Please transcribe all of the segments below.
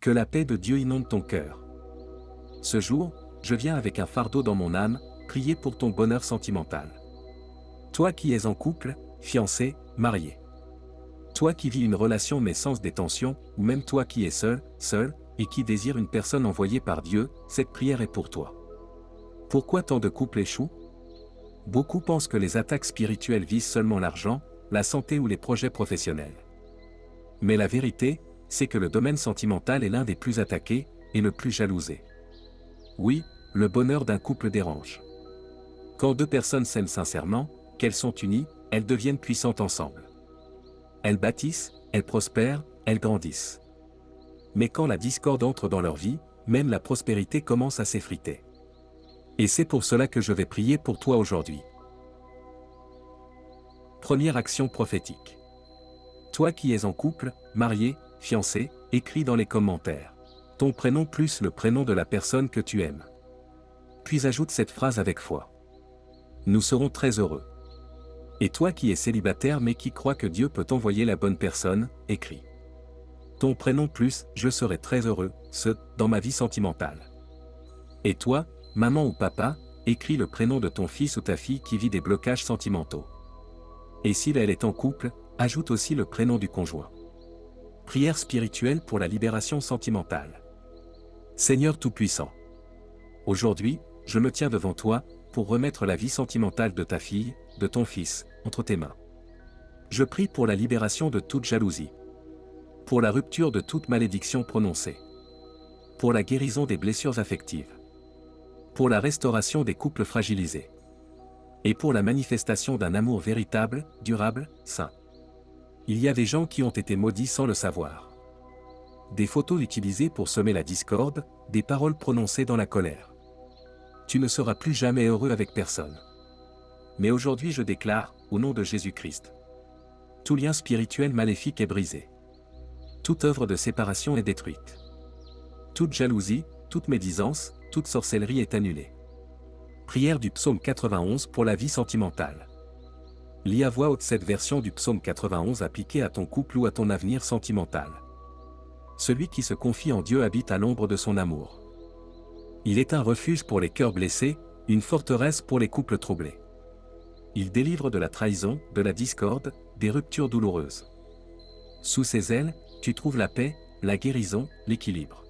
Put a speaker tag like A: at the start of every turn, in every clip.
A: Que la paix de Dieu inonde ton cœur. Ce jour, je viens avec un fardeau dans mon âme, prier pour ton bonheur sentimental. Toi qui es en couple, fiancé, marié. Toi qui vis une relation mais sans des tensions, ou même toi qui es seul, et qui désire une personne envoyée par Dieu, cette prière est pour toi. Pourquoi tant de couples échouent? Beaucoup pensent que les attaques spirituelles visent seulement l'argent, la santé ou les projets professionnels. Mais la vérité, c'est que le domaine sentimental est l'un des plus attaqués, et le plus jalousé. Oui, le bonheur d'un couple dérange. Quand deux personnes s'aiment sincèrement, qu'elles sont unies, elles deviennent puissantes ensemble. Elles bâtissent, elles prospèrent, elles grandissent. Mais quand la discorde entre dans leur vie, même la prospérité commence à s'effriter. Et c'est pour cela que je vais prier pour toi aujourd'hui. Première action prophétique. Toi qui es en couple, marié, fiancé, écris dans les commentaires ton prénom plus le prénom de la personne que tu aimes. Puis ajoute cette phrase avec foi. Nous serons très heureux. Et toi qui es célibataire mais qui crois que Dieu peut t'envoyer la bonne personne, écris ton prénom plus je serai très heureux, dans ma vie sentimentale. Et toi, maman ou papa, écris le prénom de ton fils ou ta fille qui vit des blocages sentimentaux. Et si elle est en couple, ajoute aussi le prénom du conjoint. Prière spirituelle pour la libération sentimentale. Seigneur Tout-Puissant. Aujourd'hui, je me tiens devant toi, pour remettre la vie sentimentale de ta fille, de ton fils, entre tes mains. Je prie pour la libération de toute jalousie. Pour la rupture de toute malédiction prononcée. Pour la guérison des blessures affectives. Pour la restauration des couples fragilisés. Et pour la manifestation d'un amour véritable, durable, saint. Il y a des gens qui ont été maudits sans le savoir. Des photos utilisées pour semer la discorde, des paroles prononcées dans la colère. Tu ne seras plus jamais heureux avec personne. Mais aujourd'hui je déclare, au nom de Jésus-Christ, tout lien spirituel maléfique est brisé. Toute œuvre de séparation est détruite. Toute jalousie, toute médisance, toute sorcellerie est annulée. Prière du psaume 91 pour la vie sentimentale. Lis à voix haute cette version du psaume 91 appliquée à ton couple ou à ton avenir sentimental. Celui qui se confie en Dieu habite à l'ombre de son amour. Il est un refuge pour les cœurs blessés, une forteresse pour les couples troublés. Il délivre de la trahison, de la discorde, des ruptures douloureuses. Sous ses ailes, tu trouves la paix, la guérison, l'équilibre.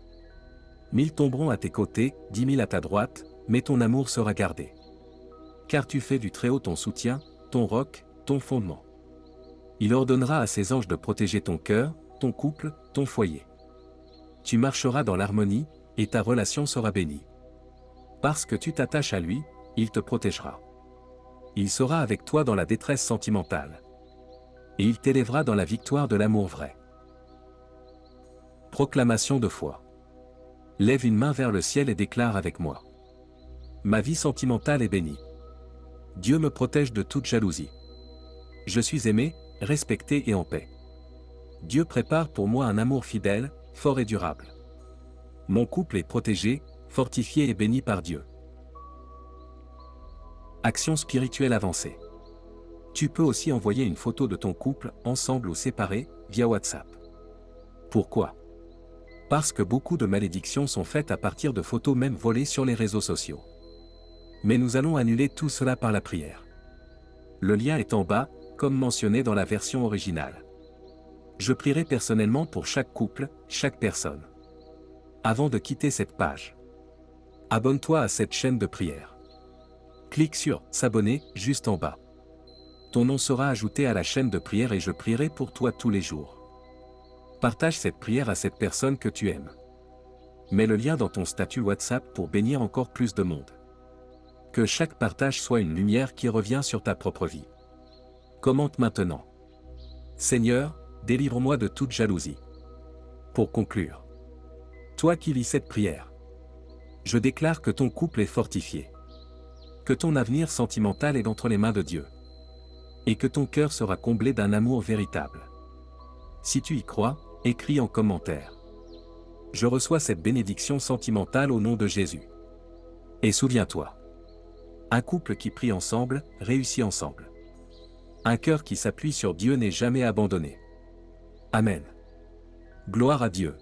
A: 1000 tomberont à tes côtés, 10 000 à ta droite, mais ton amour sera gardé. Car tu fais du Très-Haut ton soutien, ton roc, ton fondement. Il ordonnera à ses anges de protéger ton cœur, ton couple, ton foyer. Tu marcheras dans l'harmonie, et ta relation sera bénie. Parce que tu t'attaches à lui, il te protégera. Il sera avec toi dans la détresse sentimentale. Et il t'élèvera dans la victoire de l'amour vrai. Proclamation de foi. Lève une main vers le ciel et déclare avec moi. Ma vie sentimentale est bénie. Dieu me protège de toute jalousie. Je suis aimé, respecté et en paix. Dieu prépare pour moi un amour fidèle, fort et durable. Mon couple est protégé, fortifié et béni par Dieu. Action spirituelle avancée. Tu peux aussi envoyer une photo de ton couple, ensemble ou séparés, via WhatsApp. Pourquoi? Parce que beaucoup de malédictions sont faites à partir de photos même volées sur les réseaux sociaux. Mais nous allons annuler tout cela par la prière. Le lien est en bas, comme mentionné dans la version originale. Je prierai personnellement pour chaque couple, chaque personne. Avant de quitter cette page, abonne-toi à cette chaîne de prière. Clique sur « S'abonner » juste en bas. Ton nom sera ajouté à la chaîne de prière et je prierai pour toi tous les jours. Partage cette prière à cette personne que tu aimes. Mets le lien dans ton statut WhatsApp pour bénir encore plus de monde. Que chaque partage soit une lumière qui revient sur ta propre vie. Commente maintenant. Seigneur, délivre-moi de toute jalousie. Pour conclure, toi qui lis cette prière, je déclare que ton couple est fortifié. Que ton avenir sentimental est entre les mains de Dieu. Et que ton cœur sera comblé d'un amour véritable. Si tu y crois, écris en commentaire. Je reçois cette bénédiction sentimentale au nom de Jésus. Et souviens-toi. Un couple qui prie ensemble, réussit ensemble. Un cœur qui s'appuie sur Dieu n'est jamais abandonné. Amen. Gloire à Dieu.